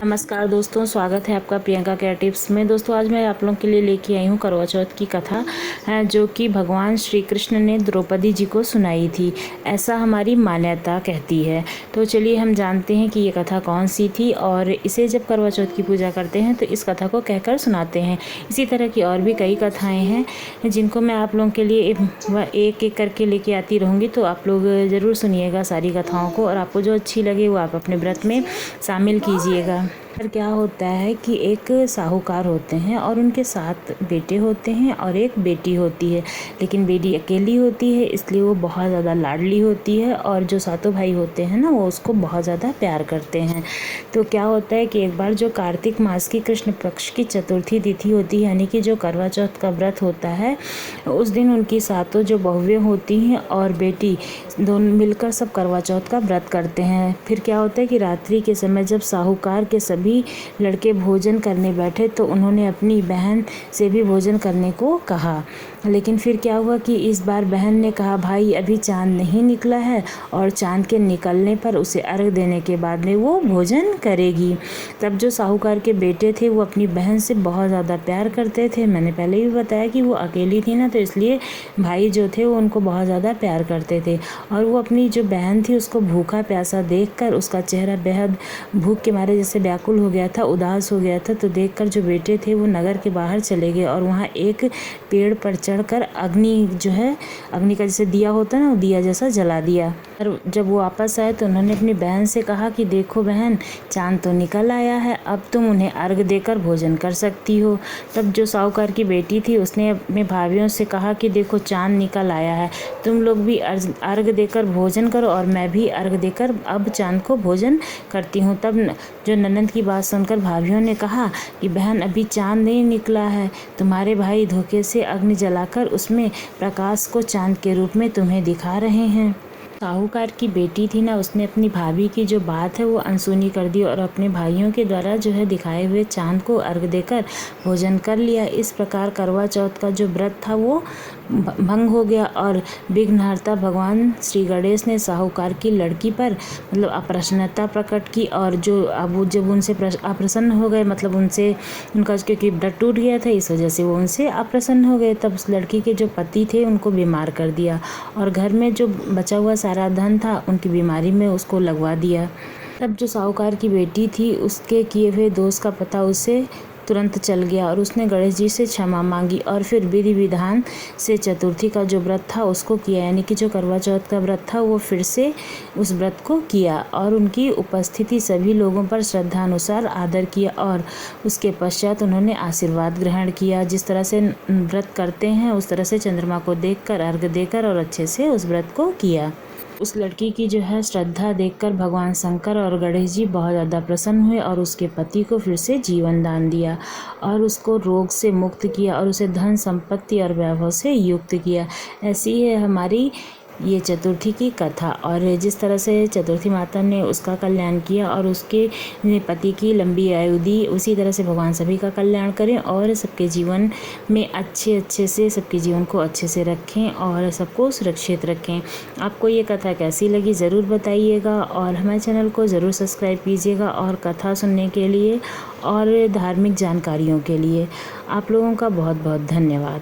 नमस्कार दोस्तों, स्वागत है आपका प्रियंका केयर टिप्स में। दोस्तों आज मैं आप लोगों के लिए लेके आई हूँ करवा चौथ की कथा है, जो कि भगवान श्री कृष्ण ने द्रौपदी जी को सुनाई थी, ऐसा हमारी मान्यता कहती है। तो चलिए हम जानते हैं कि ये कथा कौन सी थी, और इसे जब करवा चौथ की पूजा करते हैं तो इस कथा को कहकर सुनाते हैं। इसी तरह की और भी कई कथाएँ हैं जिनको मैं आप लोगों के लिए एक एक करके लेके आती रहूँगी। तो आप लोग ज़रूर सुनिएगा सारी कथाओं को, और आपको जो अच्छी लगे वो आप अपने व्रत में शामिल कीजिएगा। पर क्या होता है कि एक साहूकार होते हैं और उनके 7 बेटे होते हैं और एक बेटी होती है, लेकिन बेटी अकेली होती है, इसलिए वो बहुत ज़्यादा लाडली होती है। और जो सातों भाई होते हैं ना, वो उसको बहुत ज़्यादा प्यार करते हैं। तो क्या होता है कि एक बार जो कार्तिक मास की कृष्ण पक्ष की चतुर्थी तिथि होती है, यानी कि जो करवा चौथ का व्रत होता है, उस दिन उनकी सातों जो बहुएं होती हैं और बेटी दोनों मिलकर सब करवा चौथ का व्रत करते हैं। फिर क्या होता है कि रात्रि के समय जब साहूकार के सभी लड़के भोजन करने बैठे तो उन्होंने अपनी बहन से भी भोजन करने को कहा। लेकिन फिर क्या हुआ कि इस बार बहन ने कहा, भाई अभी चांद नहीं निकला है और चांद के निकलने पर उसे अर्घ देने के बाद में वो भोजन करेगी। तब जो साहूकार के बेटे थे वो अपनी बहन से बहुत ज़्यादा प्यार करते थे। मैंने पहले भी बताया कि वो अकेली थी ना, तो इसलिए भाई जो थे वो उनको बहुत ज़्यादा प्यार करते थे। और वो अपनी जो बहन थी उसको भूखा प्यासा देखकर उसका चेहरा बेहद भूख के मारे जैसे व्याकुल हो गया था, उदास हो गया था। तो देखकर जो बेटे थे वो नगर के बाहर चले गए और वहाँ एक पेड़ पर चढ़कर अग्नि जो है, अग्नि का जैसे दिया होता है ना, वो दिया जैसा जला दिया। और जब वो वापस आए तो उन्होंने अपनी बहन से कहा कि देखो बहन, चांद तो निकल आया है, अब तुम उन्हें अर्घ देकर भोजन कर सकती हो। तब जो साहूकार की बेटी थी उसने अपने भाइयों से कहा कि देखो चांद निकल आया है, तुम लोग भी अर्घ देकर भोजन करो और मैं भी अर्घ देकर अब चांद को भोजन करती हूँ। तब जो ननद की बात सुनकर भाइयों ने कहा कि बहन अभी चांद नहीं निकला है, तुम्हारे भाई धोखे से अग्नि जलाकर उसमें प्रकाश को चांद के रूप में तुम्हें दिखा रहे हैं। साहूकार की बेटी थी ना, उसने अपनी भाभी की जो बात है वो अनसुनी कर दी और अपने भाइयों के द्वारा जो है दिखाए हुए चांद को अर्घ देकर भोजन कर लिया। इस प्रकार करवा चौथ का जो व्रत था वो भंग हो गया और विघ्नहर्ता भगवान श्री गणेश ने साहूकार की लड़की पर मतलब अप्रसन्नता प्रकट की। और जो अब वो जब उनसे अप्रसन्न हो गए, मतलब उनसे उनका क्योंकि व्रत टूट गया था, इस वजह से वो उनसे अप्रसन्न हो गए। तब उस लड़की के जो पति थे उनको बीमार कर दिया और घर में जो बचा हुआ सारा धन था उनकी बीमारी में उसको लगवा दिया। तब जो साहूकार की बेटी थी उसके किए हुए दोष का पता उसे तुरंत चल गया और उसने गणेश जी से क्षमा मांगी और फिर विधि विधान से चतुर्थी का जो व्रत था उसको किया, यानी कि जो करवा चौथ का व्रत था वो फिर से उस व्रत को किया और उनकी उपस्थिति सभी लोगों पर श्रद्धानुसार आदर किया और उसके पश्चात उन्होंने आशीर्वाद ग्रहण किया। जिस तरह से व्रत करते हैं उस तरह से चंद्रमा को देखकर अर्घ देकर और अच्छे से उस व्रत को किया। उस लड़की की जो है श्रद्धा देखकर भगवान शंकर और गणेश जी बहुत ज़्यादा प्रसन्न हुए और उसके पति को फिर से जीवन दान दिया और उसको रोग से मुक्त किया और उसे धन संपत्ति और वैभव से युक्त किया। ऐसी है हमारी ये चतुर्थी की कथा। और जिस तरह से चतुर्थी माता ने उसका कल्याण किया और उसके पति की लंबी आयु दी, उसी तरह से भगवान सभी का कल्याण करें और सबके जीवन में अच्छे से सबके जीवन को अच्छे से रखें और सबको सुरक्षित रखें। आपको ये कथा कैसी लगी ज़रूर बताइएगा और हमारे चैनल को ज़रूर सब्सक्राइब कीजिएगा और कथा सुनने के लिए और धार्मिक जानकारियों के लिए आप लोगों का बहुत बहुत धन्यवाद।